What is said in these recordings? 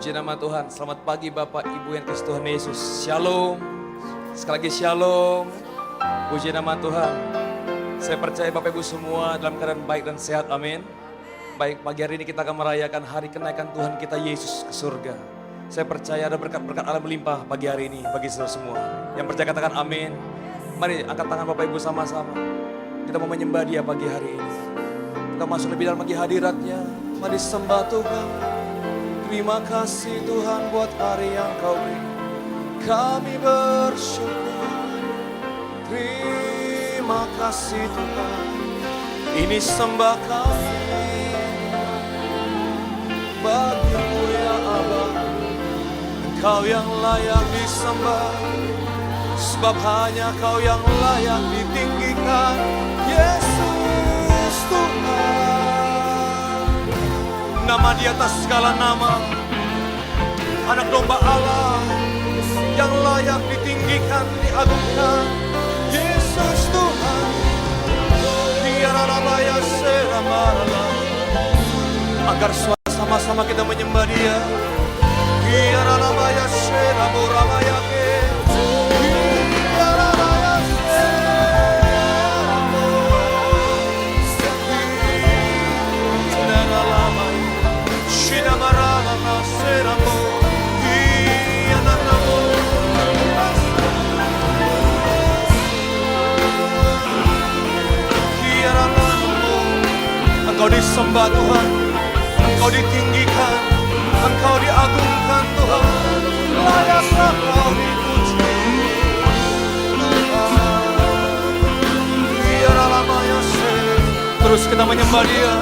Puji nama Tuhan. Selamat pagi Bapak Ibu yang kasih Tuhan Yesus. Shalom. Sekali lagi shalom. Puji nama Tuhan. Saya percaya Bapak Ibu semua dalam keadaan baik dan sehat. Amin. Baik, pagi hari ini kita akan merayakan hari kenaikan Tuhan kita Yesus ke surga. Saya percaya ada berkat-berkat Allah melimpah pagi hari ini bagi saudara semua. Yang percaya katakan amin. Mari angkat tangan Bapak Ibu sama-sama. Kita mau menyembah Dia pagi hari ini. Kita masuk lebih dalam lagi hadirat-Nya. Mari sembah Tuhan. Terima kasih Tuhan buat hari yang Kau beri. Kami bersyukur. Terima kasih Tuhan. Ini sembah kami bagi-Mu ya Allah. Engkau yang layak disembah, sebab hanya Kau yang layak ditinggikan. Yesus Tuhan, nama di atas segala nama, anak domba Allah yang layak ditinggikan, diagungkan. Yesus Tuhan, biarlah serah-marah, agar sama-sama kita menyembah Dia. Biarlah serah-marah, Engkau disembah Tuhan, Engkau ditinggikan, Engkau diagungkan Tuhan. Layaklah Kau dipuji Tuhan. Terus kita menyembah Dia.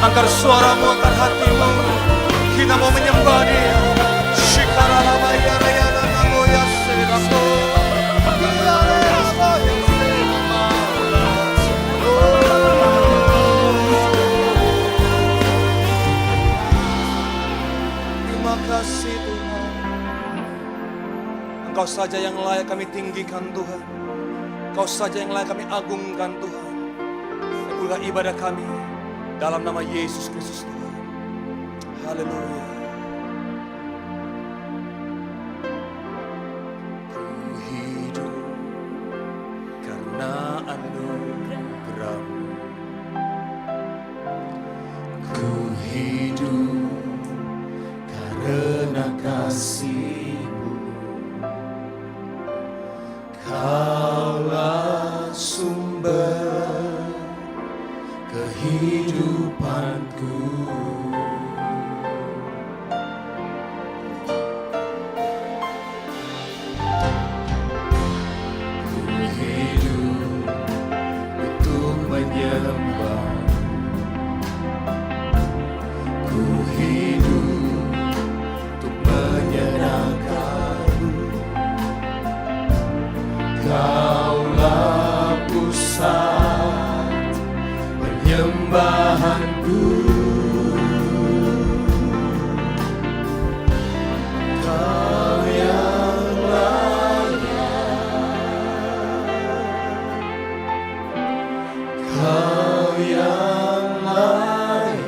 Angkat suaramu, angkat hatimu. Kita mau menyembah Dia. Terima kasih Tuhan. Engkau saja yang layak kami tinggikan Tuhan. Engkau saja yang layak kami agungkan Tuhan. Itulah ibadah kami dalam nama Yesus Kristus Tuhan. Haleluya. Ku hidup karena anugerah-Mu. Ku hidup karena kasih-Mu. Kaulah sumber kehidupanku. Ku hidup untuk menyembah. Ku hidup untuk menyenangkan-Mu. Kaulah pusat penyembahanku. Kau yang layak, Kau yang layak,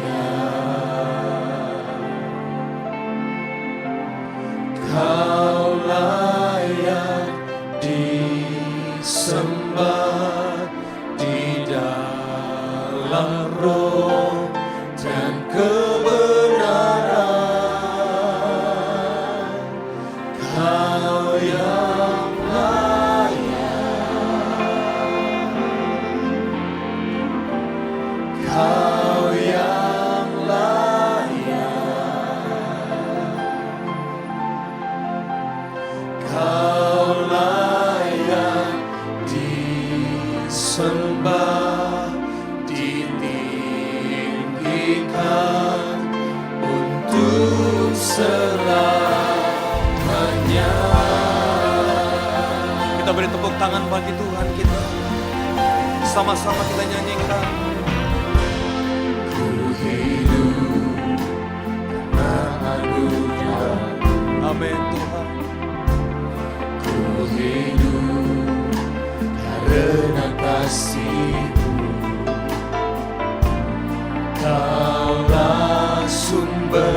Kau layak disembah di dalam roh dan kebenaran. Kau yang layak, Kau yang layak, Kau layak disembah, ditinggikan untuk selamanya. Kita beri tepuk tangan bagi Tuhan kita. Sama-sama kita nyanyikan. Ku hidup karena anugerah. Amin Tuhan. Ku hidup karena kasih-Mu. Kaulah sumber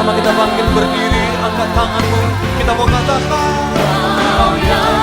sama-sama kita panggil berdiri, angkat tanganmu. Kita mau katakan, Kau yang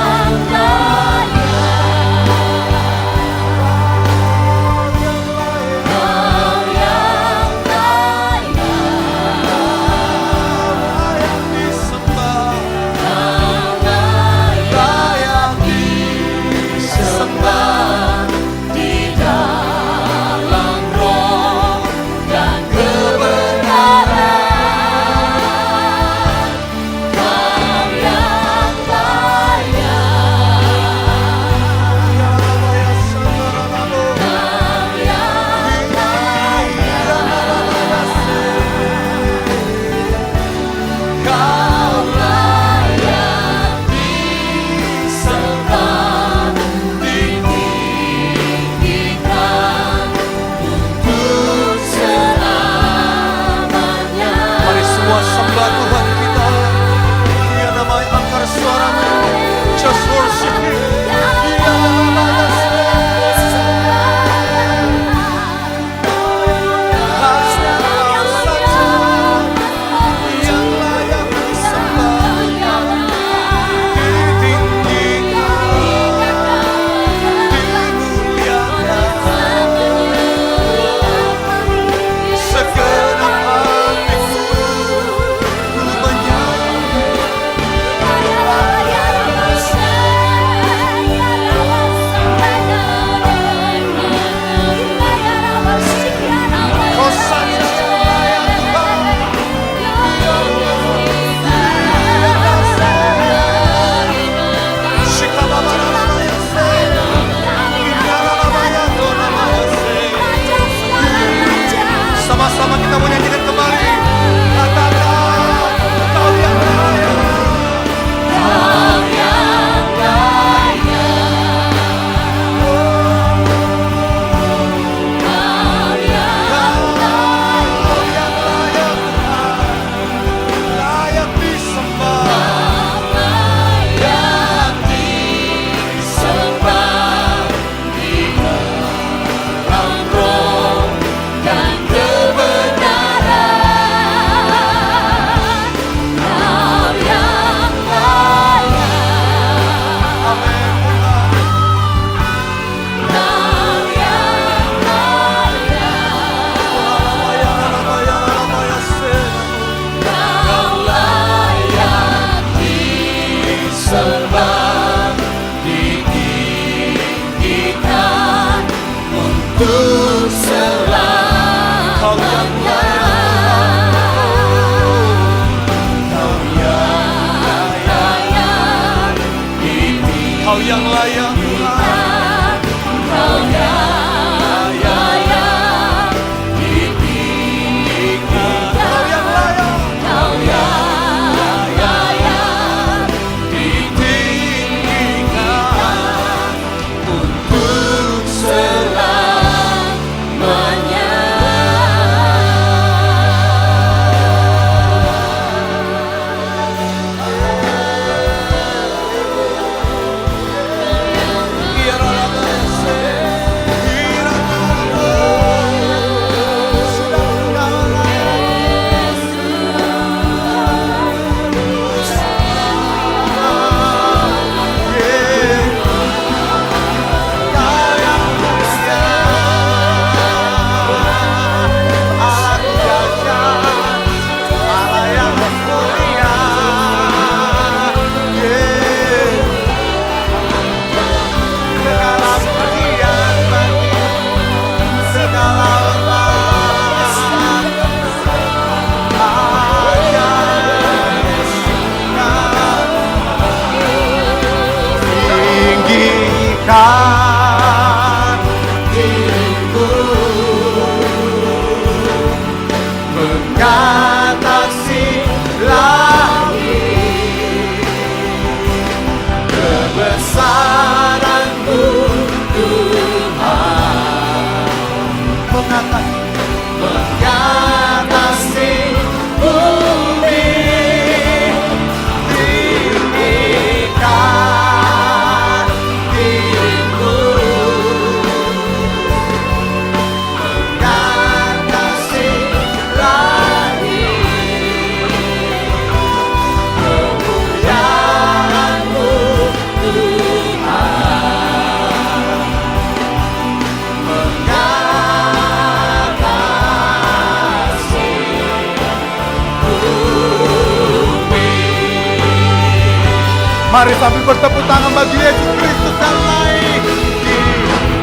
Mari sambil bertepuk tangan bagi Yesus Kristus yang naik.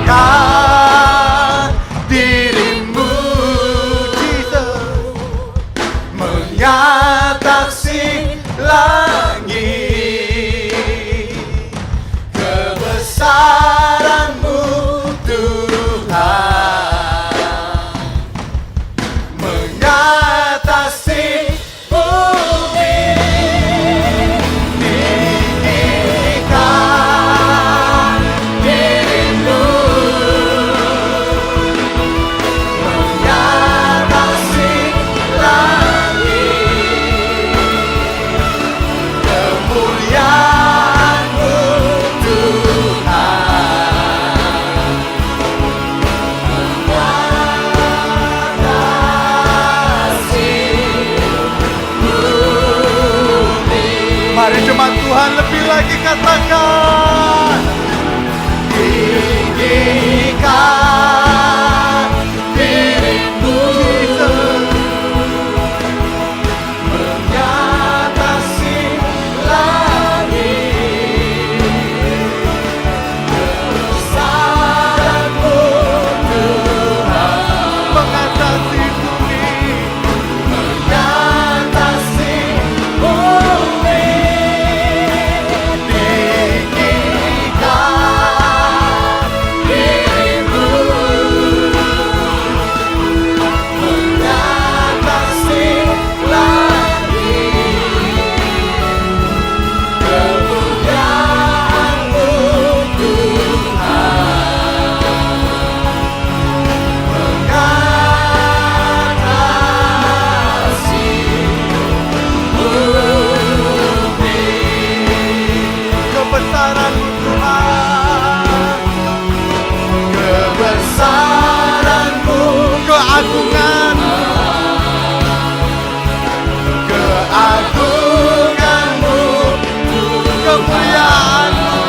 Tinggikan dirimu, Jesus, mengatasi langit. Kebesaran-Mu Tuhan, mengatasi bumi. Tinggikan dirimu, mengatasi langit. Kemuliaan-Mu mari jemaat Tuhan lebih lagi katakan. Tinggikan dirimu, Jesus, mengatasi langit. Kebesaran-Mu Tuhan, mengatasi bumi, mengatasi bumi. Kebesaran-Mu Tuhan, kebesaran-Mu, keagungan-Mu, keagungan-Mu, kemuliaan-Mu,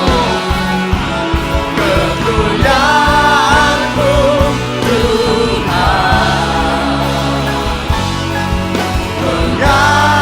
kemuliaan-Mu Tuhan, mengatasi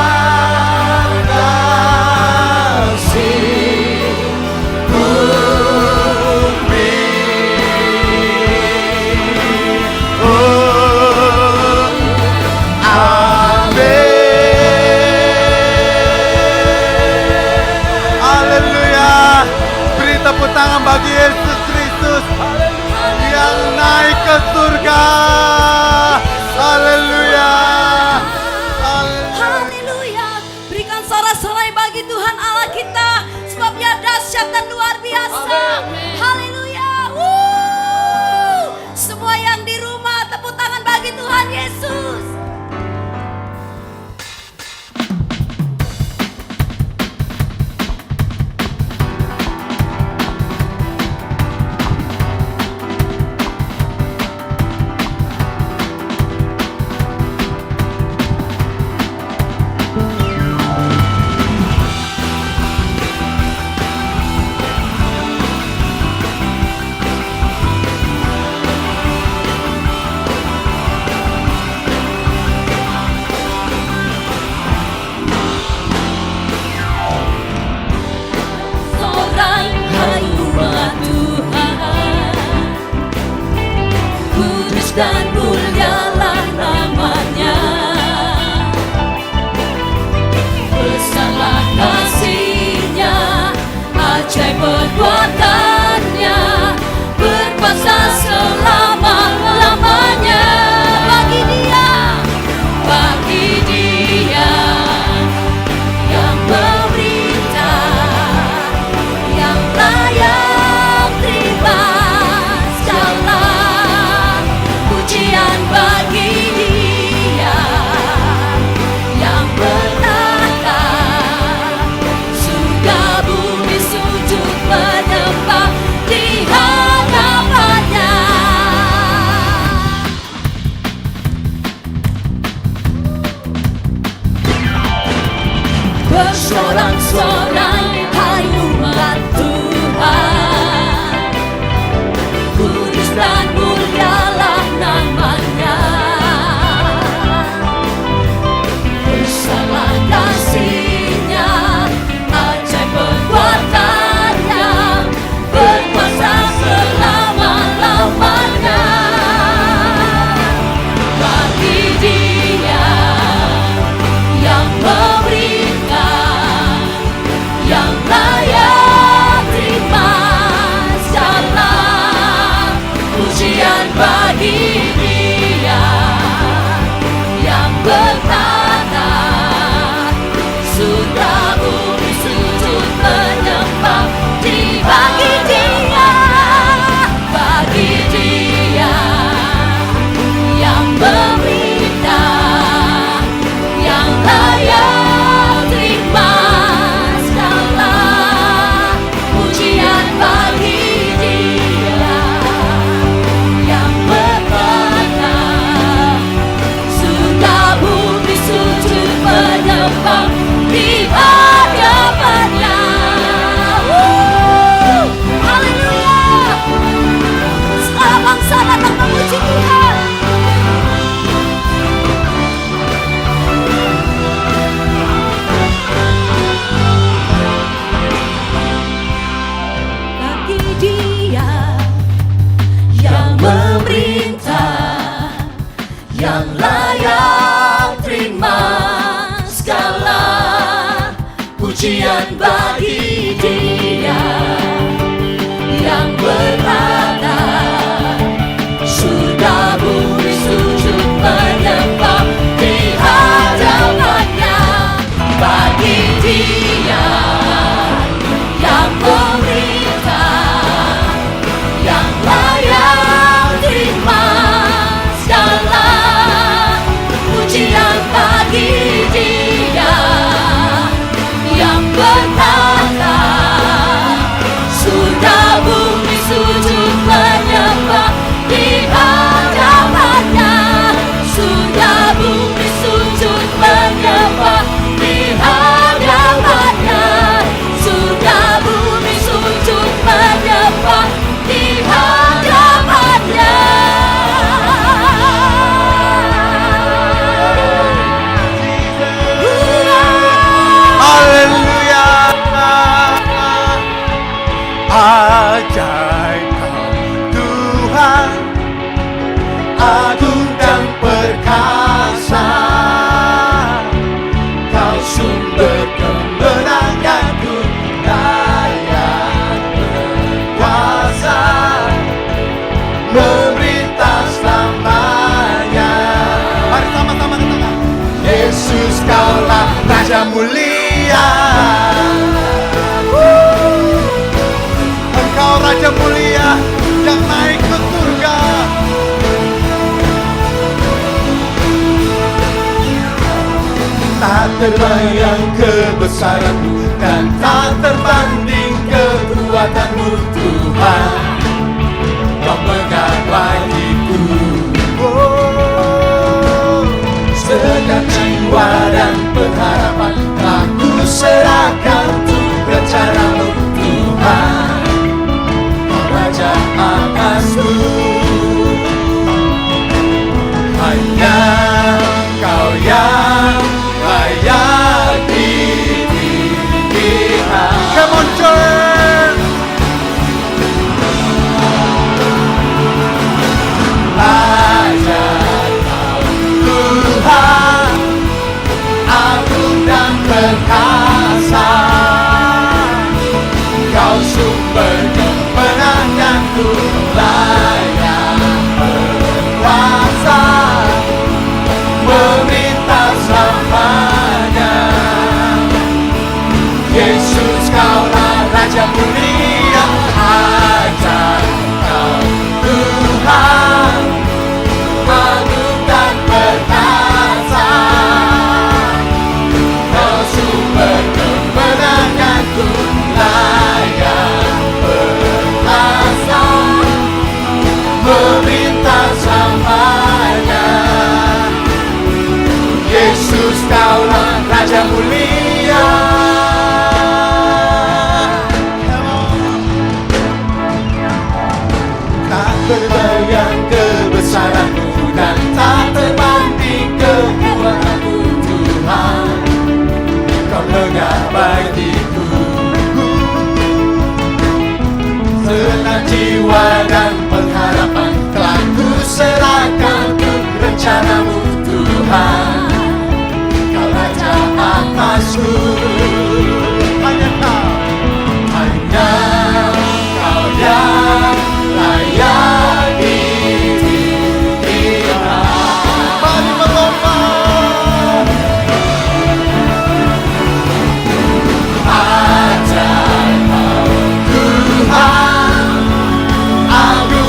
tepuk tangan bagi Yesus Kristus yang naik ke surga. Haleluya. Haleluya. Berikan sorak-sorai bagi Tuhan Allah kita, sebab Dia dahsyat dan luar biasa. Haleluya. Semua yang di rumah tepuk tangan bagi Tuhan Yesus. Dan mulialah namanya, besarlah kasih-Nya, ajaib perbuatannya, berkuasa selama-lamanya. Bagi Dia yang memerintah, yang layak terima segala pujian. Bagi Dia yang menata surga bumi, sujud menyembah di hadapannya. Bersorak-sorai hai umat Tuhan, kudus dan mulialah namanya, besarlah kasih-Nya, ajaib perbuatannya, di hadapannya. Haleluya. Segala bangsa datang memuji Tuhan. Bagi Dia yang memerintah, yang layak terima segala pujian bagi Dia yang berkata surga bumi sujud menyembah di hadapannya. Bagi Dia yang memerintah, yang layak terima segala pujian bagi Dia yang berkata surga bumi sujud menyembah di hadapannya. Surga bumi sujud menyembah di hadapannya. Surga bumi sujud menyembah di hadapannya. Haleluya. Ajaib Kau Tuhan, agung dan perkasa. Kau sumber kemenangan, Ku layak berkuasa, memerintah selamanya. Mari sama-sama katakan, Yesus Kaulah Raja mulia. Engkau Raja mulia yang naik ke surga. Tak terbayang kebesaran-Mu dan tak terbanding kekuatan-Mu Tuhan. Kau mengabaiku, segala jiwa dan pengharapan telah ku serahkan untuk rencana-Mu Tuhan. Kau Raja atasku, hanya Kau yang layak dilihat. Come on church. Raja Kau Tuhan, agung dan perkasa. Kau sumber kemenanganku, layak berkuasa, memerintah selamanya. Yesus Kaulah Raja mulia, ajaib Kau Tuhan, agung dan perkasa. Kau sumber kemenanganku, layak berkuasa, memerintah selamanya. Yesus Kaulah Raja mulia. Tak terbayang kebesaran-Mu dan tak terbanding kekuatan-Mu Tuhan. Kau mengabaiku, senang jiwa dan pengharapan telah ku serahkan untuk rencana-Mu Tuhan. Kau Raja atasku, hanya Kau yang layak dilihat. Mari melompat. Ajaib Kau Tuhan, agung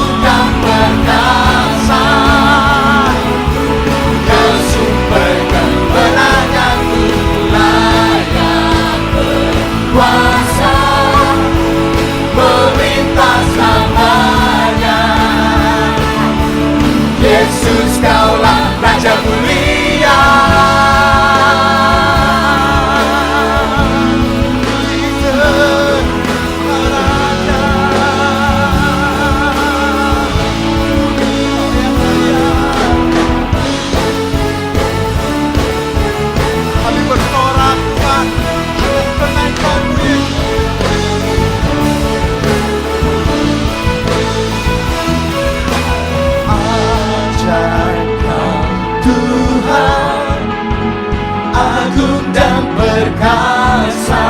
yang perkasa,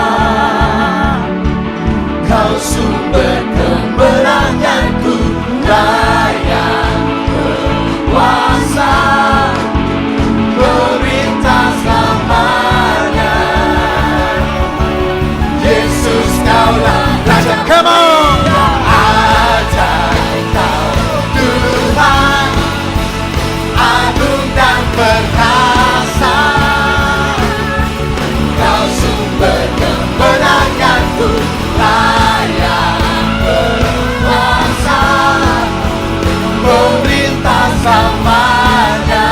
Kau sumber kemenanganku, layak berkuasa, memerintah selamanya. Yesus, Kaulah Raja. Come on! Ajaib Kau Tuhan, agung dan perkasa, Kau sumber kemenanganku, layak berkuasa, memerintah selamanya.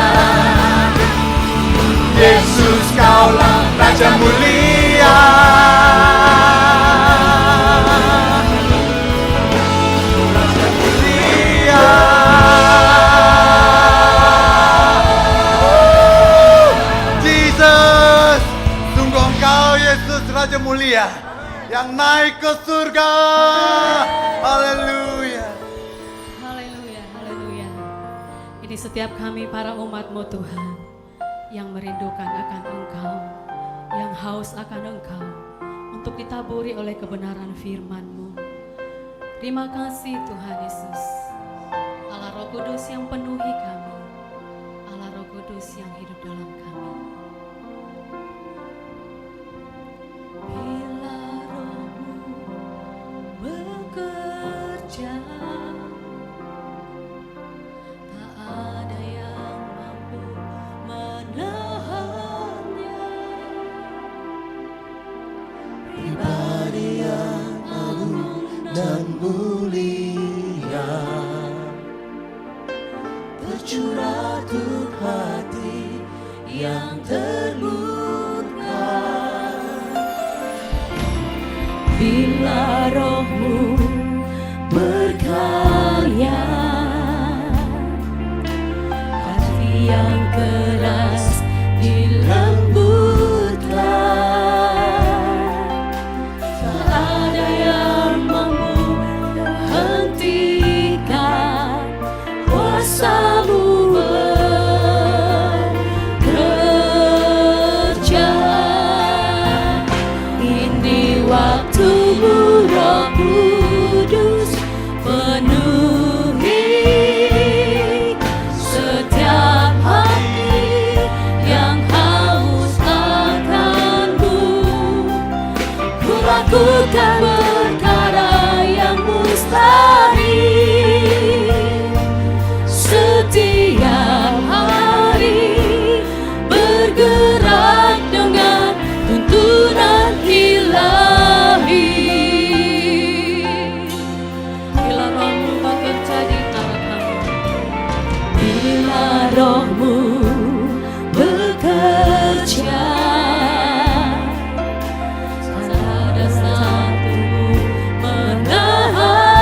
Yesus, Kaulah Raja mulia. Raja mulia. Jesus, sungguh Engkau Yesus Raja mulia yang naik ke surga. Haleluya. Haleluya, haleluya. Ini setiap kami para umat-Mu Tuhan yang merindukan akan Engkau, yang haus akan Engkau, untuk ditaburi oleh kebenaran firman-Mu. Terima kasih Tuhan Yesus, Allah Roh Kudus yang penuhi kami, Allah Roh Kudus yang hidup dalam kami. Bila Roh-Mu bekerja, tak ada yang mampu menahannya. Pribadi yang agung dan mulia, tercurah untuk hati yang terluka. Bila Roh-Mu berkarya, hati yang keras dilembutkan. Tak ada yang mampu menghentikan kuasa-Mu bekerja. Ini waktu-Mu Roh Kudus, penuhi setiap hati yang haus akan-Mu. Ku lakukan perkara yang mustahil, setiap hari bergerak dengan tuntunan ilahi. Bila Roh-Mu bekerja di antara kami, bila Roh-Mu bekerja, tak ada satu menahannya.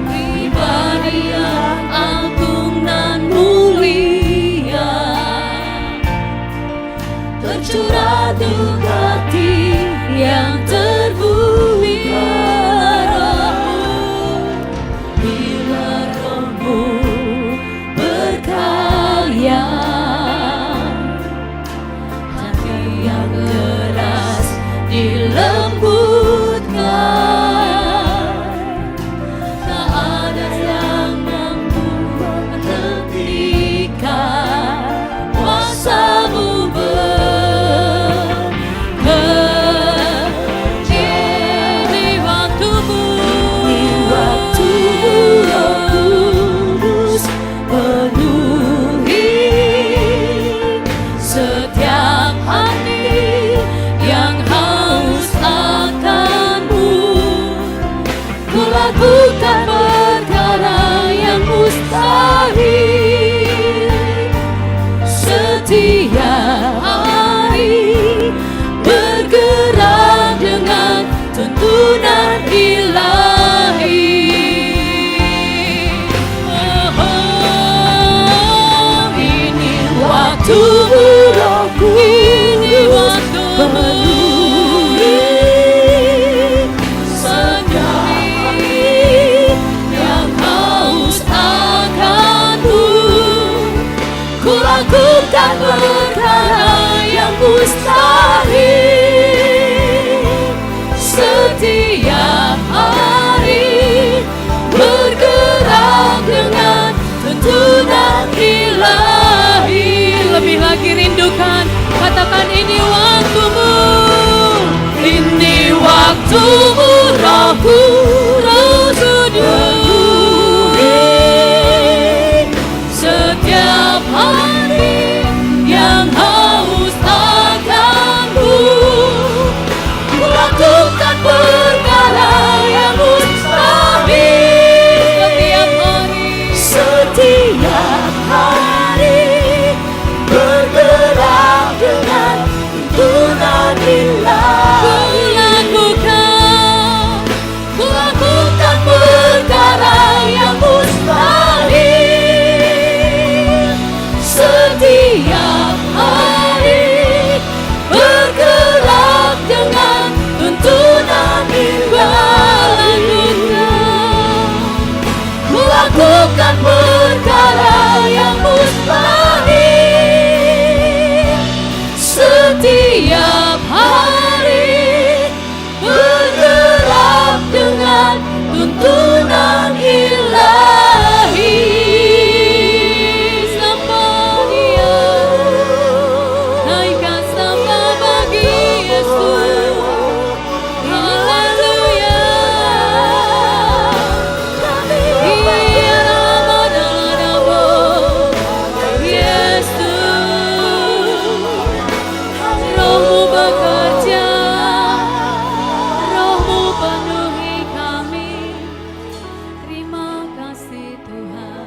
Pribadi yang agung dan mulia, tercurah untuk hati yang terbuka. Bila Roh-Mu berkarya, hati yang keras dilembutkan. Tak ada yang mampu menghentikan kuasa-Mu bekerja. Di waktu-Mu Roh Kudus, penuhi setiap hati yang haus akan-Mu. Ku lakukan perkara yang mustahil, setiap hari bergerak dengan tuntunan ilahi. Ini waktu-Mu Roh Kudus, untukmu rohku, Roh Kudus. Setiap hari yang haus akanmu, ku lakukan perkara yang mustahil. Setiap hari bergerak dengan tuntunan ilahi. Ku lakukan perkara yang mustahil. Setiap hari bergerak dengan tuntunan ilahi. Ku lakukan perkara yang mustahil. Setiap hari bergerak dengan tuntunan ilahi. Sembah Dia, naikkan sembah bagi Yesus. Haleluya. Iya, Yesus, Roh-Mu bekerja, Roh-Mu penuhi kami. Terima kasih Tuhan.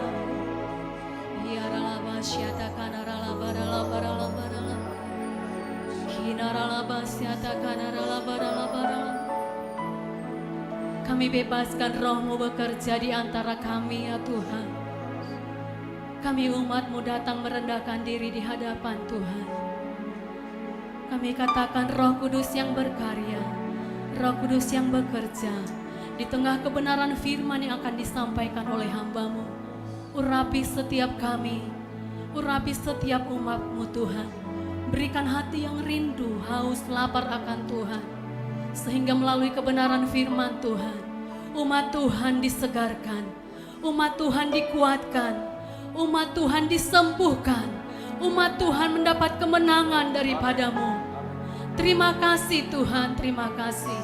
Ya ralaba syata kana ralaba ralaba ralaba ralaba. Kina ralaba syata kana ralaba ralaba ralaba. Kami bebaskan Roh-Mu bekerja di antara kami ya Tuhan. Kami umat-Mu datang merendahkan diri di hadapan Tuhan. Kami katakan Roh Kudus yang berkarya, Roh Kudus yang bekerja di tengah kebenaran firman yang akan disampaikan oleh hamba-Mu. Urapi setiap kami, urapi setiap umat-Mu Tuhan. Berikan hati yang rindu, haus, lapar akan Tuhan. Sehingga melalui kebenaran firman Tuhan, umat Tuhan disegarkan, umat Tuhan dikuatkan, umat Tuhan disembuhkan, umat Tuhan mendapat kemenangan daripada-Mu. Terima kasih Tuhan, terima kasih.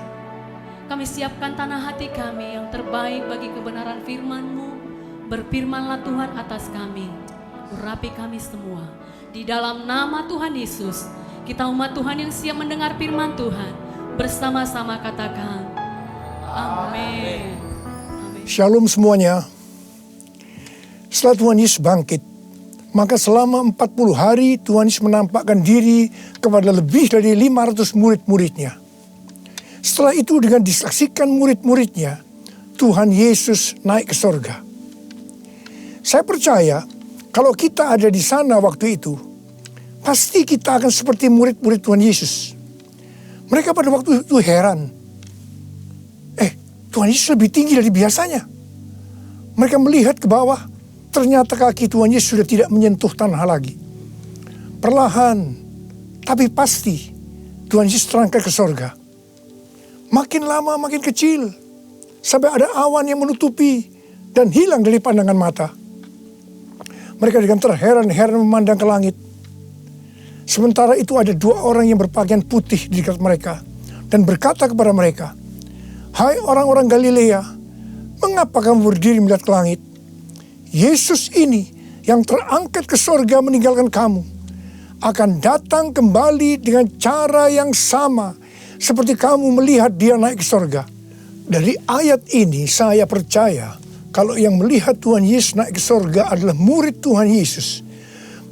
Kami siapkan tanah hati kami yang terbaik bagi kebenaran firman-Mu. Berfirmanlah Tuhan atas kami, urapi kami semua. Di dalam nama Tuhan Yesus, kita umat Tuhan yang siap mendengar firman Tuhan, bersama-sama katakan, amin. Shalom semuanya. Setelah Tuhan Yesus bangkit, maka selama 40 hari Tuhan Yesus menampakkan diri kepada lebih dari 500 murid-muridnya. Setelah itu dengan disaksikan murid-muridnya, Tuhan Yesus naik ke sorga. Saya percaya kalau kita ada di sana waktu itu, pasti kita akan seperti murid-murid Tuhan Yesus. Mereka pada waktu itu heran. Tuhan Yesus lebih tinggi dari biasanya. Mereka melihat ke bawah, ternyata kaki Tuhan Yesus sudah tidak menyentuh tanah lagi. Perlahan, tapi pasti, Tuhan Yesus terangkat ke sorga. Makin lama makin kecil, sampai ada awan yang menutupi dan hilang dari pandangan mata. Mereka dengan terheran-heran memandang ke langit. Sementara itu ada 2 orang yang berpakaian putih di dekat mereka dan berkata kepada mereka, "Hai orang-orang Galilea, mengapa kamu berdiri melihat ke langit? Yesus ini yang terangkat ke sorga meninggalkan kamu, akan datang kembali dengan cara yang sama seperti kamu melihat dia naik ke sorga." Dari ayat ini saya percaya kalau yang melihat Tuhan Yesus naik ke sorga adalah murid Tuhan Yesus,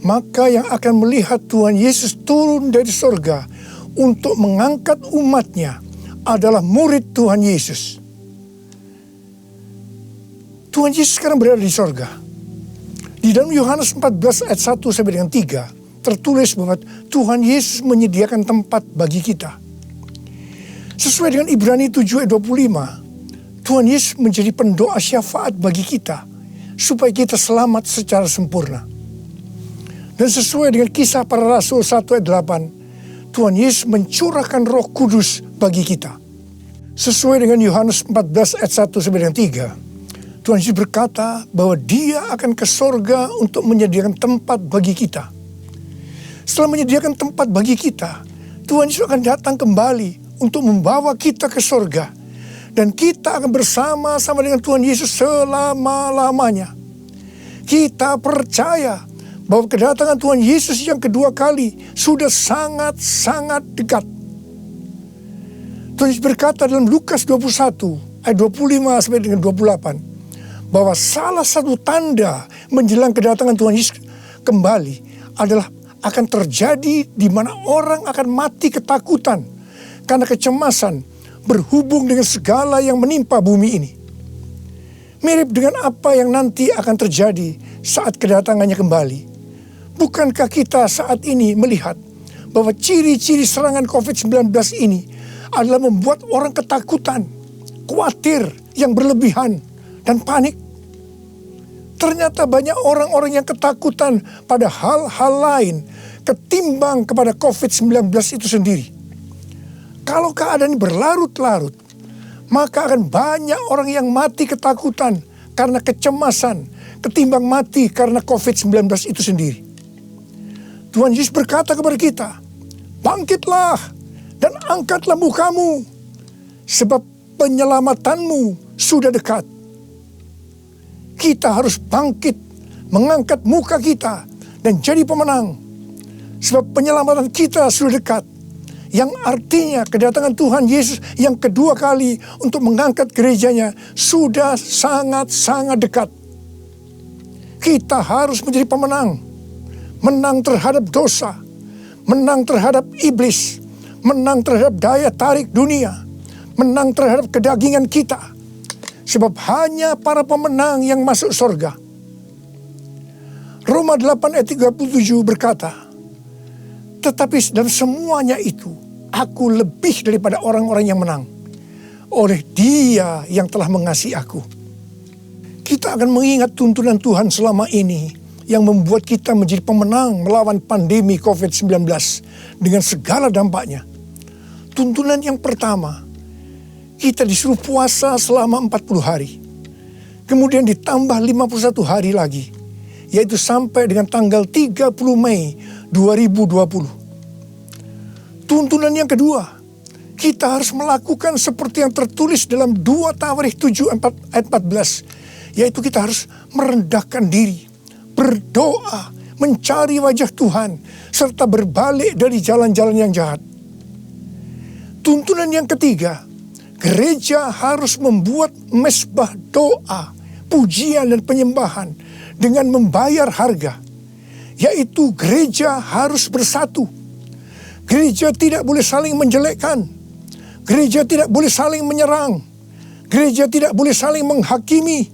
maka yang akan melihat Tuhan Yesus turun dari sorga untuk mengangkat umatnya adalah murid Tuhan Yesus. Tuhan Yesus sekarang berada di sorga. Di dalam Yohanes 14 ayat 1 sampai dengan 3 tertulis bahwa Tuhan Yesus menyediakan tempat bagi kita. Sesuai dengan Ibrani 7 ayat 25, Tuhan Yesus menjadi pendoa syafaat bagi kita supaya kita selamat secara sempurna. Dan sesuai dengan Kisah Para Rasul 1 ayat 8, Tuhan Yesus mencurahkan Roh Kudus bagi kita. Sesuai dengan Yohanes 14 ayat 1 sampai dengan 3, Tuhan Yesus berkata bahwa Dia akan ke sorga untuk menyediakan tempat bagi kita. Setelah menyediakan tempat bagi kita, Tuhan Yesus akan datang kembali untuk membawa kita ke surga. Dan kita akan bersama-sama dengan Tuhan Yesus selama-lamanya. Kita percaya bahwa kedatangan Tuhan Yesus yang kedua kali sudah sangat-sangat dekat. Tuhan Yesus berkata dalam Lukas 21 ayat 25 sampai dengan 28 bahwa salah satu tanda menjelang kedatangan Tuhan Yesus kembali adalah akan terjadi di mana orang akan mati ketakutan karena kecemasan berhubung dengan segala yang menimpa bumi ini. Mirip dengan apa yang nanti akan terjadi saat kedatangannya kembali. Bukankah kita saat ini melihat bahwa ciri-ciri serangan COVID-19 ini adalah membuat orang ketakutan, khawatir yang berlebihan, dan panik? Ternyata banyak orang-orang yang ketakutan pada hal-hal lain ketimbang kepada COVID-19 itu sendiri. Kalau keadaan ini berlarut-larut, maka akan banyak orang yang mati ketakutan karena kecemasan ketimbang mati karena COVID-19 itu sendiri. Tuhan Yesus berkata kepada kita, bangkitlah dan angkatlah mukamu, sebab penyelamatanmu sudah dekat. Kita harus bangkit, mengangkat muka kita, dan jadi pemenang. Sebab penyelamatan kita sudah dekat. Yang artinya kedatangan Tuhan Yesus yang kedua kali untuk mengangkat gerejanya sudah sangat-sangat dekat. Kita harus menjadi pemenang. Menang terhadap dosa. Menang terhadap iblis. Menang terhadap daya tarik dunia. Menang terhadap kedagingan kita. Sebab hanya para pemenang yang masuk surga. Roma 8 ayat 37 berkata, tetapi dalam semuanya itu, aku lebih daripada orang-orang yang menang. Oleh Dia yang telah mengasihi aku. Kita akan mengingat tuntunan Tuhan selama ini yang membuat kita menjadi pemenang melawan pandemi COVID-19 dengan segala dampaknya. Tuntunan yang pertama, kita disuruh puasa selama 40 hari. Kemudian ditambah 51 hari lagi, yaitu sampai dengan tanggal 30 Mei 2020. Tuntunan yang kedua, kita harus melakukan seperti yang tertulis dalam 2 Tawarikh 7 ayat 14, yaitu kita harus merendahkan diri, berdoa, mencari wajah Tuhan, serta berbalik dari jalan-jalan yang jahat. Tuntunan yang ketiga, gereja harus membuat mezbah doa, pujian dan penyembahan dengan membayar harga, yaitu gereja harus bersatu. Gereja tidak boleh saling menjelekkan. Gereja tidak boleh saling menyerang. Gereja tidak boleh saling menghakimi.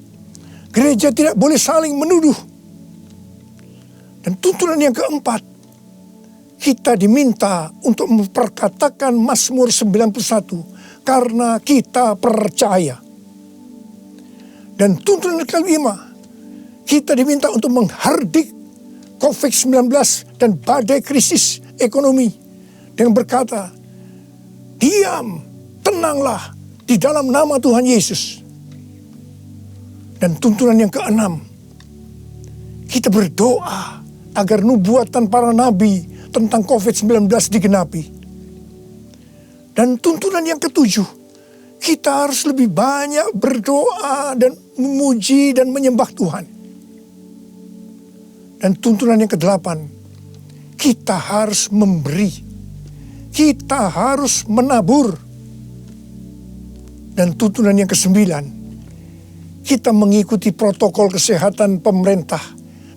Gereja tidak boleh saling menuduh. Dan tuntunan yang keempat, kita diminta untuk memperkatakan Mazmur 91 karena kita percaya. Dan tuntunan yang kelima, kita diminta untuk menghardik COVID-19 dan badai krisis ekonomi dengan berkata, diam, tenanglah di dalam nama Tuhan Yesus. Dan tuntunan yang keenam, kita berdoa agar nubuatan para nabi tentang COVID-19 digenapi. Dan tuntunan yang ketujuh, kita harus lebih banyak berdoa dan memuji dan menyembah Tuhan. Dan tuntunan yang kedelapan, kita harus memberi. Kita harus menabur. Dan tuntunan yang kesembilan, kita mengikuti protokol kesehatan pemerintah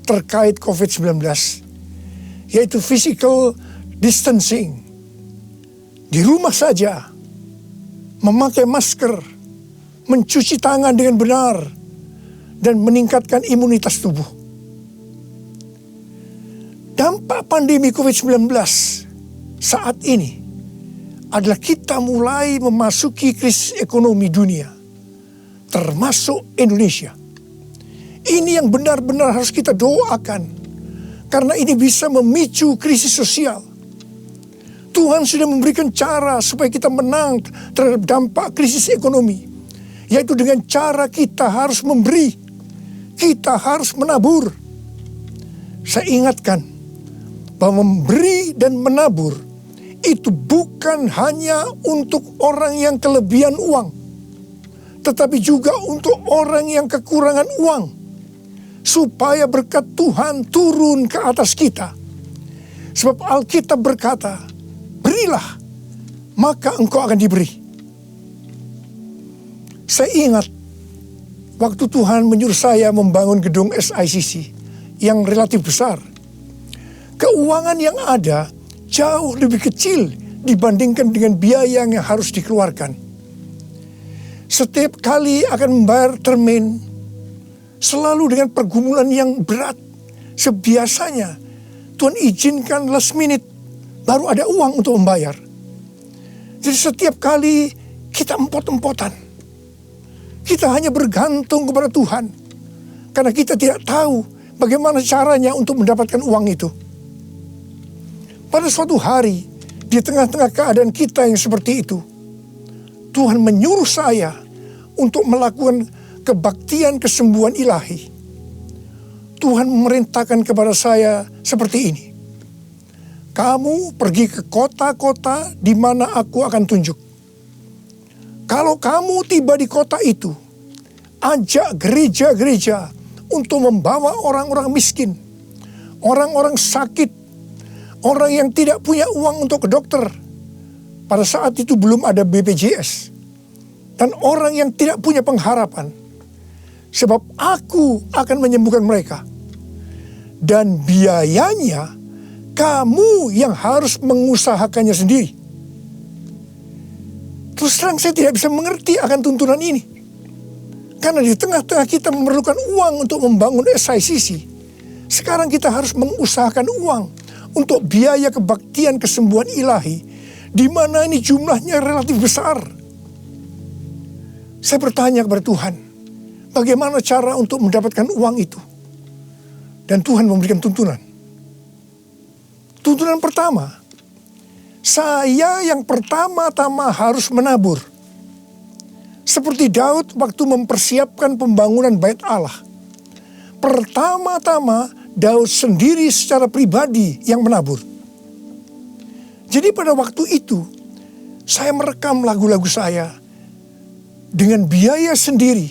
terkait COVID-19, yaitu physical distancing. Di rumah saja, memakai masker, mencuci tangan dengan benar, dan meningkatkan imunitas tubuh. Dampak pandemi COVID-19 saat ini adalah kita mulai memasuki krisis ekonomi dunia, termasuk Indonesia. Ini yang benar-benar harus kita doakan, karena ini bisa memicu krisis sosial. Tuhan sudah memberikan cara supaya kita menang terhadap dampak krisis ekonomi, yaitu dengan cara kita harus memberi, kita harus menabur. Saya ingatkan bahwa memberi dan menabur itu bukan hanya untuk orang yang kelebihan uang, tetapi juga untuk orang yang kekurangan uang, supaya berkat Tuhan turun ke atas kita. Sebab Alkitab berkata, berilah, maka engkau akan diberi. Saya ingat waktu Tuhan menyuruh saya membangun gedung SICC yang relatif besar. Keuangan yang ada jauh lebih kecil dibandingkan dengan biaya yang harus dikeluarkan. Setiap kali akan membayar termin, selalu dengan pergumulan yang berat. Sebiasanya Tuhan izinkan last minute, baru ada uang untuk membayar. Jadi setiap kali kita empot-empotan. Kita hanya bergantung kepada Tuhan. Karena kita tidak tahu bagaimana caranya untuk mendapatkan uang itu. Pada suatu hari, di tengah-tengah keadaan kita yang seperti itu, Tuhan menyuruh saya untuk melakukan kebaktian kesembuhan ilahi. Tuhan memerintahkan kepada saya seperti ini. Kamu pergi ke kota-kota di mana aku akan tunjuk. Kalau kamu tiba di kota itu, ajak gereja-gereja untuk membawa orang-orang miskin, orang-orang sakit, orang yang tidak punya uang untuk ke dokter. Pada saat itu belum ada BPJS. Dan orang yang tidak punya pengharapan. Sebab aku akan menyembuhkan mereka. Dan biayanya kamu yang harus mengusahakannya sendiri. Terus terang saya tidak bisa mengerti akan tuntunan ini. Karena di tengah-tengah kita memerlukan uang untuk membangun SICC. Sekarang kita harus mengusahakan uang untuk biaya kebaktian kesembuhan ilahi, di mana ini jumlahnya relatif besar. Saya bertanya kepada Tuhan, bagaimana cara untuk mendapatkan uang itu? Dan Tuhan memberikan tuntunan. Tuntunan pertama, saya yang pertama-tama harus menabur. Seperti Daud waktu mempersiapkan pembangunan Bait Allah. Pertama-tama Daud sendiri secara pribadi yang menabur. Jadi pada waktu itu, saya merekam lagu-lagu saya dengan biaya sendiri.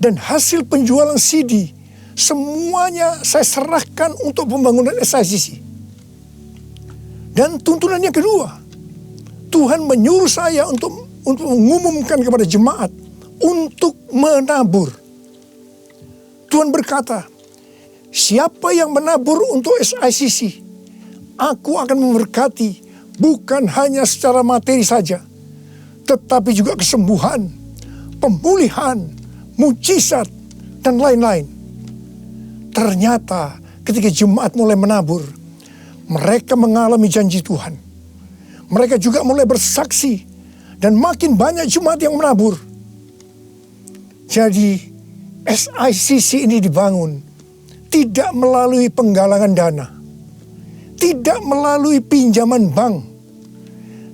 Dan hasil penjualan CD, semuanya saya serahkan untuk pembangunan SICC. Dan tuntunan yang kedua, Tuhan menyuruh saya untuk mengumumkan kepada jemaat untuk menabur. Tuhan berkata, siapa yang menabur untuk SICC, aku akan memberkati bukan hanya secara materi saja, tetapi juga kesembuhan, pemulihan, mujizat, dan lain-lain. Ternyata ketika jemaat mulai menabur, mereka mengalami janji Tuhan. Mereka juga mulai bersaksi, dan makin banyak jemaat yang menabur. Jadi SICC ini dibangun tidak melalui penggalangan dana, tidak melalui pinjaman bank,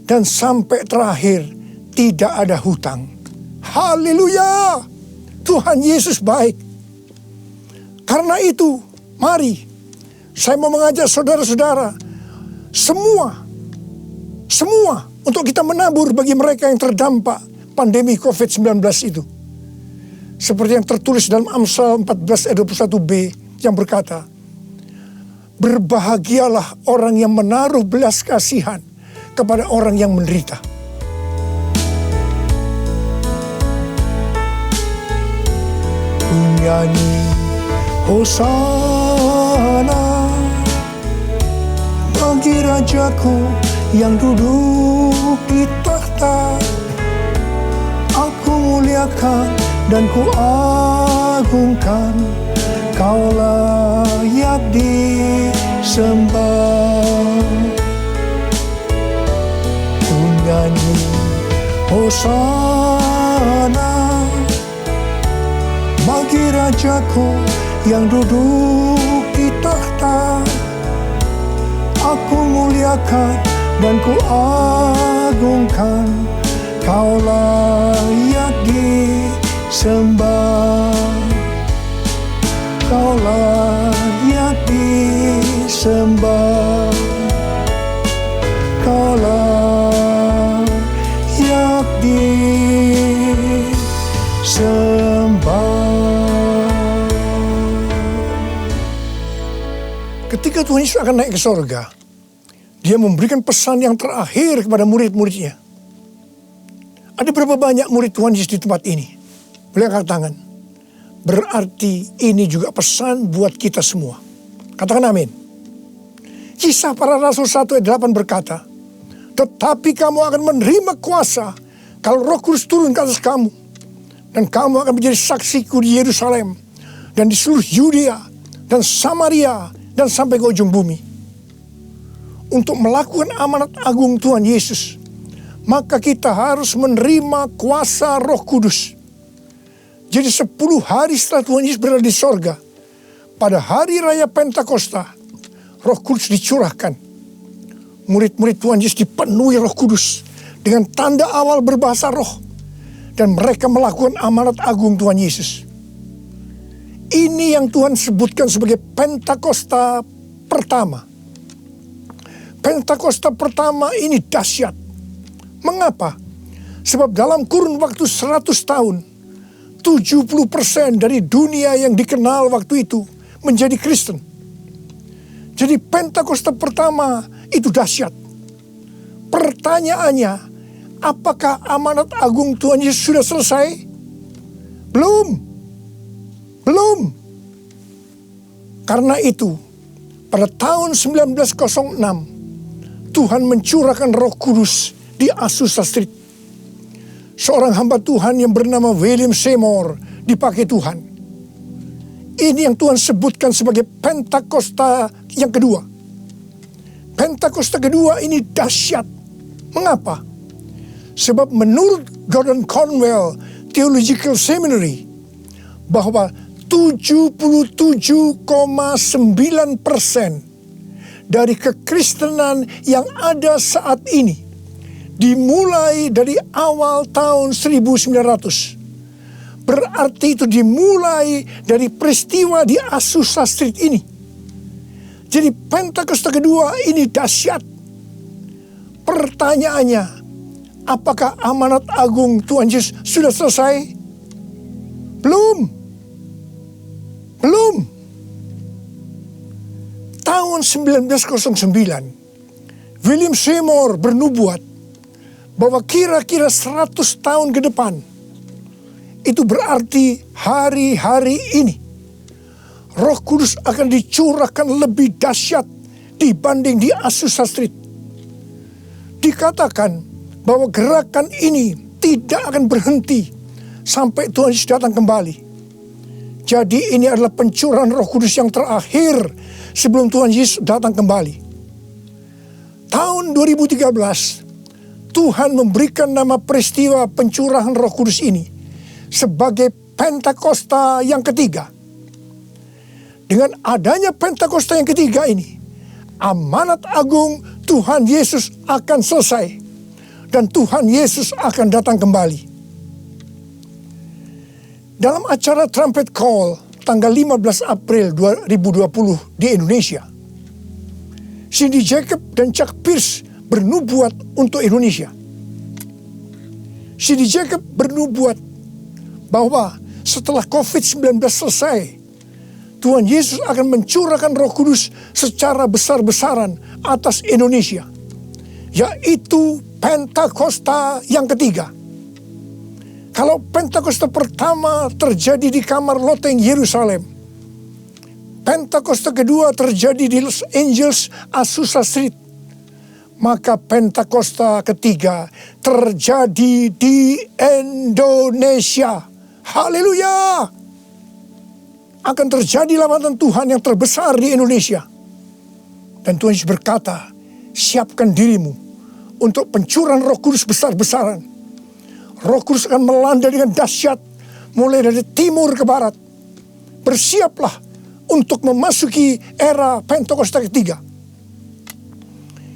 dan sampai terakhir tidak ada hutang. Haleluya! Tuhan Yesus baik. Karena itu, mari saya mau mengajak saudara-saudara semua untuk kita menabur bagi mereka yang terdampak pandemi COVID-19 itu. Seperti yang tertulis dalam Amsal 14 ayat 21b yang berkata, berbahagialah orang yang menaruh belas kasihan kepada orang yang menderita. Nyanyi Hosana bagi Rajaku yang duduk di tahta. Aku muliakan dan ku agungkan, Kau layak disembah. Ku nyanyi Hosana bagi Rajaku yang duduk di tahta. Aku muliakan dan ku agungkan, Kau layak disembah. Kau layak disembah. Tuhan Yesus akan naik ke sorga, dia memberikan pesan yang terakhir kepada murid-muridnya. Ada berapa banyak murid Tuhan Yesus di tempat ini? Boleh angkat tangan. Berarti ini juga pesan buat kita semua. Katakan amin. Kisah para Rasul 1 ayat 8 berkata, tetapi kamu akan menerima kuasa kalau Roh Kudus turun ke atas kamu. Dan kamu akan menjadi saksiku di Yerusalem dan di seluruh Yudea dan Samaria dan sampai ke ujung bumi. Untuk melakukan amanat agung Tuhan Yesus, maka kita harus menerima kuasa Roh Kudus. Jadi 10 hari setelah Tuhan Yesus berada di sorga, pada hari raya Pentakosta, Roh Kudus dicurahkan. Murid-murid Tuhan Yesus dipenuhi Roh Kudus dengan tanda awal berbahasa roh. Dan mereka melakukan amanat agung Tuhan Yesus. Ini yang Tuhan sebutkan sebagai Pentakosta pertama. Pentakosta pertama ini dahsyat. Mengapa? Sebab dalam kurun waktu 100 tahun, 70% dari dunia yang dikenal waktu itu menjadi Kristen. Jadi Pentakosta pertama itu dahsyat. Pertanyaannya, apakah amanat agung Tuhan Yesus sudah selesai? Belum. Karena itu, pada tahun 1906, Tuhan mencurahkan Roh Kudus di Azusa Street. Seorang hamba Tuhan yang bernama William Seymour dipakai Tuhan. Ini yang Tuhan sebutkan sebagai Pentakosta yang kedua. Pentakosta kedua ini dahsyat. Mengapa? Sebab menurut Gordon Conwell Theological Seminary, bahwa 77,9% dari kekristenan yang ada saat ini dimulai dari awal tahun 1900. Berarti itu dimulai dari peristiwa di Azusa Street ini. Jadi Pentakosta kedua ini dahsyat. Pertanyaannya, apakah amanat agung Tuhan Yesus sudah selesai? Belum. Tahun 1909, William Seymour bernubuat bahwa kira-kira 100 tahun ke depan, itu berarti hari-hari ini, Roh Kudus akan dicurahkan lebih dahsyat dibanding di Azusa Street. Dikatakan bahwa gerakan ini tidak akan berhenti sampai Tuhan Yesus datang kembali. Jadi ini adalah pencurahan Roh Kudus yang terakhir sebelum Tuhan Yesus datang kembali. Tahun 2013, Tuhan memberikan nama peristiwa pencurahan Roh Kudus ini sebagai Pentakosta yang ketiga. Dengan adanya Pentakosta yang ketiga ini, amanat agung Tuhan Yesus akan selesai dan Tuhan Yesus akan datang kembali. Dalam acara Trumpet Call tanggal 15 April 2020 di Indonesia, Cindy Jacob dan Chuck Pierce bernubuat untuk Indonesia. Cindy Jacob bernubuat bahwa setelah COVID-19 selesai, Tuhan Yesus akan mencurahkan Roh Kudus secara besar-besaran atas Indonesia, yaitu Pentakosta yang ketiga. Kalau Pentakosta pertama terjadi di kamar loteng Yerusalem, Pentakosta kedua terjadi di Los Angeles, Azusa Street, maka Pentakosta ketiga terjadi di Indonesia. Haleluya! Akan terjadi lambatan Tuhan yang terbesar di Indonesia. Dan Tuhan Yesus berkata, siapkan dirimu untuk pencurahan Roh Kudus besar-besaran. Roh Kudus akan melanda dengan dahsyat mulai dari timur ke barat. Bersiaplah untuk memasuki era Pentakosta ketiga.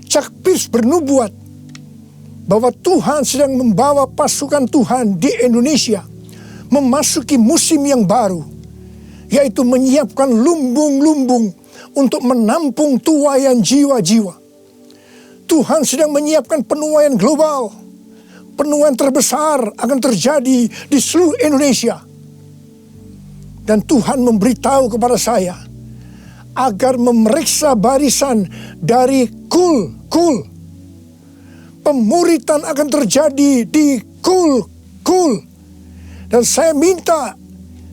Chuck Pierce bernubuat bahwa Tuhan sedang membawa pasukan Tuhan di Indonesia memasuki musim yang baru, yaitu menyiapkan lumbung-lumbung untuk menampung tuaian jiwa-jiwa. Tuhan sedang menyiapkan penuaian global. Penuaian terbesar akan terjadi di seluruh Indonesia. Dan Tuhan memberitahu kepada saya, agar memeriksa barisan dari kul. Pemuritan akan terjadi di kul. Dan saya minta,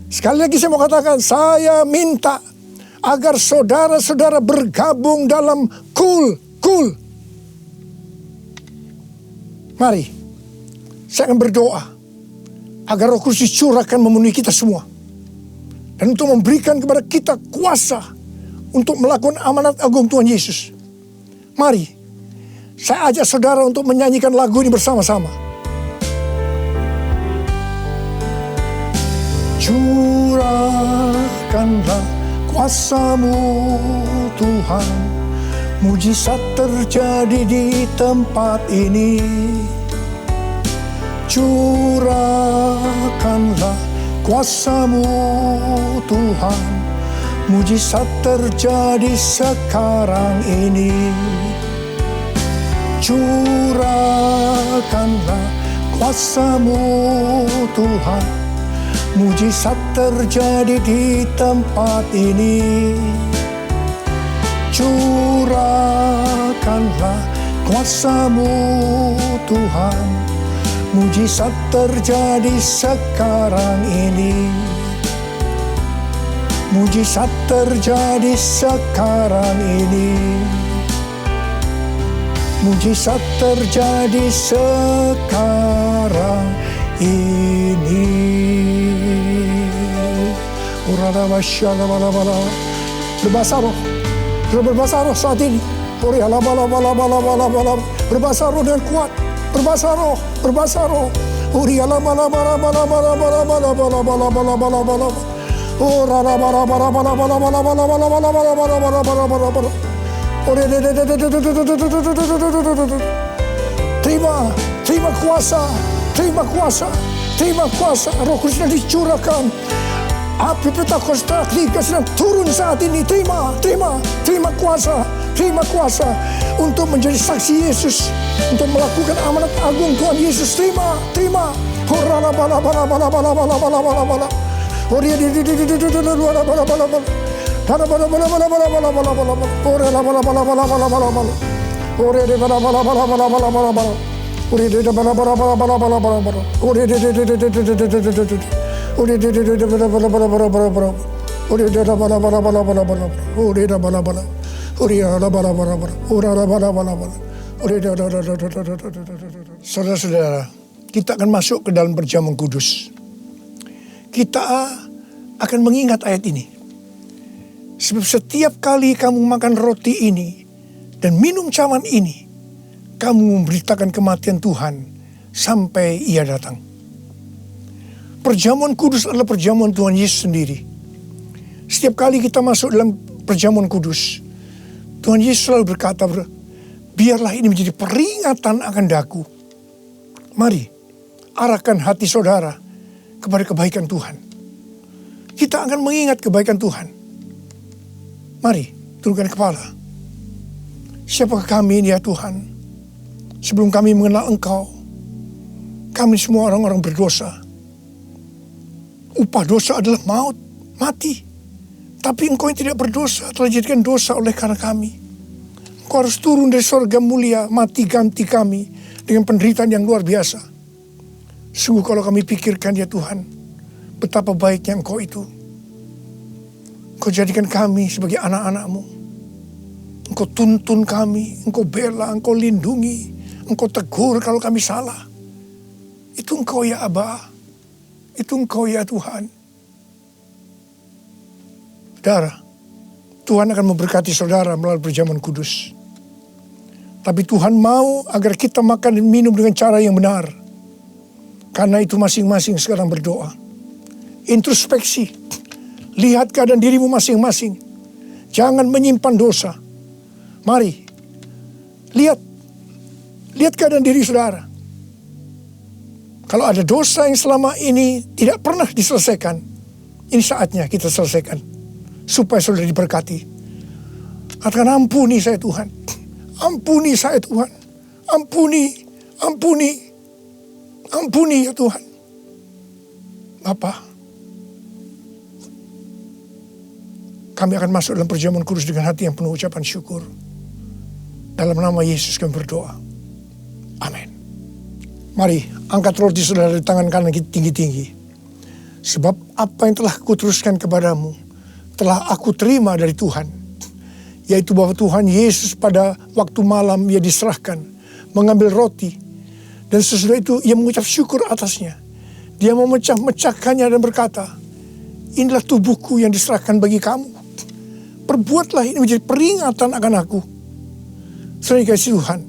sekali lagi saya mau katakan, saya minta agar saudara-saudara bergabung dalam kul. Mari, saya akan berdoa agar Roh Kudus dicurahkan memenuhi kita semua. Dan untuk memberikan kepada kita kuasa untuk melakukan amanat agung Tuhan Yesus. Mari, saya ajak saudara untuk menyanyikan lagu ini bersama-sama. Curahkanlah kuasa-Mu Tuhan, mujizat terjadi di tempat ini. Curahkanlah kuasa-Mu Tuhan, mujizat terjadi sekarang ini. Curahkanlah kuasa-Mu Tuhan, mujizat terjadi di tempat ini. Curahkanlah kuasa-Mu Tuhan, mujizat terjadi sekarang ini. Mujizat terjadi sekarang ini. Mujizat terjadi sekarang ini. Berbahasa roh. Berbahasa roh saat ini. Berbahasa roh dengan kuat. Berbahasa roh. Berbahasa roh. Terima kuasa. Roh Kudus sedang dicurahkan. Api Pentakosta sedang turun saat ini. Terima kuasa untuk menjadi saksi Yesus, untuk melakukan amanat agung Tuhan Yesus. Terima. Saudara-saudara, kita akan masuk ke dalam perjamuan kudus. Kita akan mengingat ayat ini. Sebab setiap kali kamu makan roti ini dan minum cawan ini, kamu memberitakan kematian Tuhan sampai Ia datang. Perjamuan kudus adalah perjamuan Tuhan Yesus sendiri. Setiap kali kita masuk dalam perjamuan kudus, Tuhan Yesus selalu berkata, biarlah ini menjadi peringatan akan daku. Mari, arahkan hati saudara kepada kebaikan Tuhan. Kita akan mengingat kebaikan Tuhan. Mari, turunkan kepala. Siapakah kami ini ya Tuhan? Sebelum kami mengenal Engkau, kami semua orang-orang berdosa. Upah dosa adalah maut, mati. Tapi Engkau yang tidak berdosa telah dijadikan dosa oleh karena kami. Engkau harus turun dari surga mulia, mati ganti kami dengan penderitaan yang luar biasa. Sungguh kalau kami pikirkan ya Tuhan, betapa baiknya Engkau itu. Engkau jadikan kami sebagai anak-anak-Mu. Engkau tuntun kami, Engkau bela, Engkau lindungi, Engkau tegur kalau kami salah. Itu Engkau ya Aba, itu Engkau ya Tuhan. Saudara, Tuhan akan memberkati saudara melalui perjamuan kudus. Tapi Tuhan mau agar kita makan dan minum dengan cara yang benar. Karena itu masing-masing sekarang berdoa. Introspeksi. Lihat keadaan dirimu masing-masing. Jangan menyimpan dosa. Mari. Lihat keadaan diri saudara. Kalau ada dosa yang selama ini tidak pernah diselesaikan, ini saatnya kita selesaikan. Supaya saudara diberkati. Katakan, ampuni saya Tuhan. Ampuni saya Tuhan. Ampuni ya Tuhan. Bapa, kami akan masuk dalam perjamuan kudus dengan hati yang penuh ucapan syukur. Dalam nama Yesus kami berdoa. Amin. Mari angkat roti saudara di tangan kanan kita tinggi-tinggi. Sebab apa yang telah kuteruskan kepadamu telah aku terima dari Tuhan. Yaitu bahwa Tuhan Yesus pada waktu malam ia diserahkan, mengambil roti. Dan sesudah itu ia mengucap syukur atasnya. Dia memecah-mecahkannya dan berkata, inilah tubuhku yang diserahkan bagi kamu. Perbuatlah ini menjadi peringatan akan aku. Saudara dikasihi Tuhan,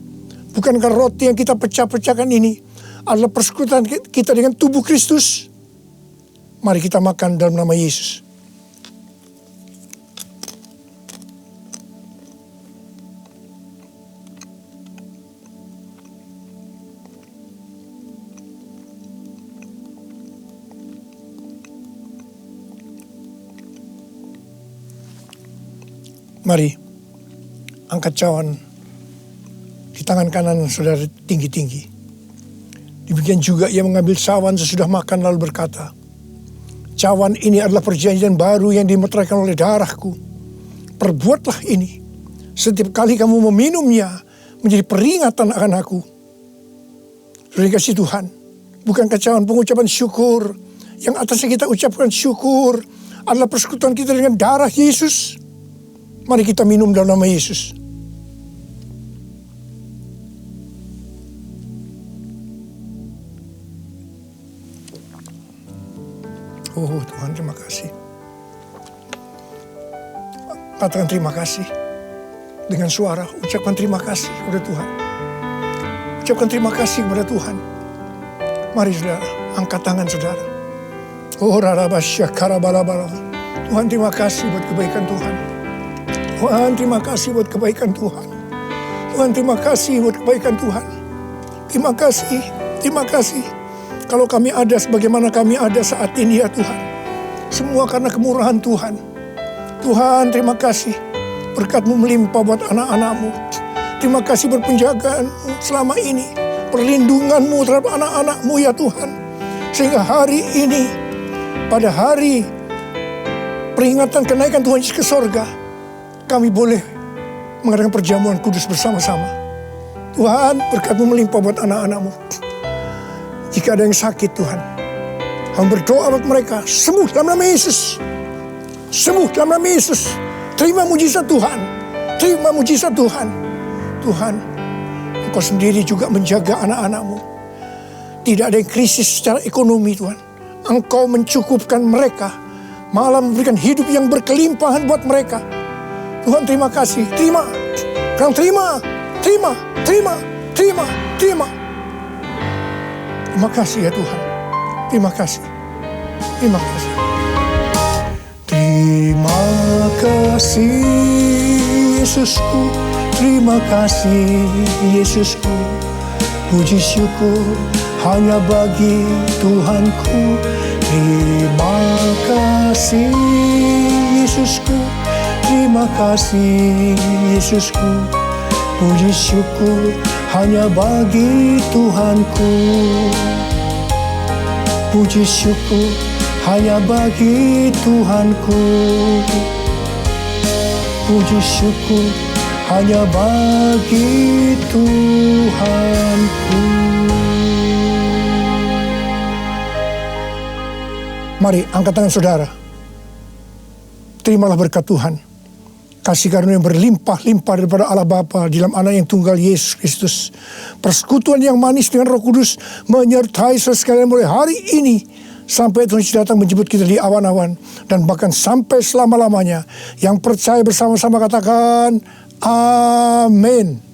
bukankah roti yang kita pecah-pecahkan ini adalah persekutuan kita dengan tubuh Kristus? Mari kita makan dalam nama Yesus. Mari angkat cawan di tangan kanan saudara tinggi-tinggi. Demikian juga ia mengambil cawan sesudah makan lalu berkata, cawan ini adalah perjanjian baru yang dimeteraikan oleh darahku. Perbuatlah ini setiap kali kamu meminumnya menjadi peringatan akan aku. Saudara dikasihi Tuhan, bukankah cawan pengucapan syukur yang atasnya kita ucapkan syukur adalah persekutuan kita dengan darah Yesus? Mari kita minum dalam nama Yesus. Oh Tuhan, terima kasih. Katakan terima kasih. Dengan suara, ucapkan terima kasih kepada Tuhan. Ucapkan terima kasih kepada Tuhan. Mari saudara, angkat tangan saudara. Oh rarabasya karabalabala. Tuhan terima kasih buat kebaikan Tuhan. Tuhan terima kasih buat kebaikan Tuhan. Tuhan terima kasih buat kebaikan Tuhan. Terima kasih, terima kasih. Kalau kami ada sebagaimana kami ada saat ini ya Tuhan. Semua karena kemurahan Tuhan. Tuhan terima kasih. Berkat-Mu melimpah buat anak-anak-Mu. Terima kasih buat penjagaan-Mu selama ini. Perlindungan-Mu terhadap anak-anak-Mu ya Tuhan. Sehingga hari ini, pada hari peringatan kenaikan Tuhan Yesus ke sorga, kami boleh mengadakan perjamuan kudus bersama-sama. Tuhan, berkat-Mu melimpah buat anak-anak-Mu. Jika ada yang sakit Tuhan, kami berdoa buat mereka, sembuh dalam nama Yesus. Sembuh dalam nama Yesus. Terima mujizat Tuhan. Terima mujizat Tuhan. Tuhan, Engkau sendiri juga menjaga anak-anak-Mu. Tidak ada yang krisis secara ekonomi Tuhan. Engkau mencukupkan mereka. Malah memberikan hidup yang berkelimpahan buat mereka. Tuhan terima kasih, terima, Kang terima, terima, terima, terima, terima. Terima kasih ya Tuhan, terima kasih, terima kasih. Terima kasih Yesusku, terima kasih Yesusku. Puji syukur hanya bagi Tuhanku. Terima kasih Yesusku. Terima kasih Yesusku, puji syukur hanya bagi Tuhanku. Puji syukur hanya bagi Tuhanku. Puji syukur hanya bagi Tuhanku. Mari angkat tangan saudara. Terimalah berkat Tuhan. Kasih karunia yang berlimpah-limpah daripada Allah Bapa di dalam Anak yang tunggal Yesus Kristus. Persekutuan yang manis dengan Roh Kudus menyertai saudara sekalian mulai hari ini sampai Tuhan Yesus datang menjemput kita di awan-awan dan bahkan sampai selama-lamanya. Yang percaya bersama-sama katakan amin.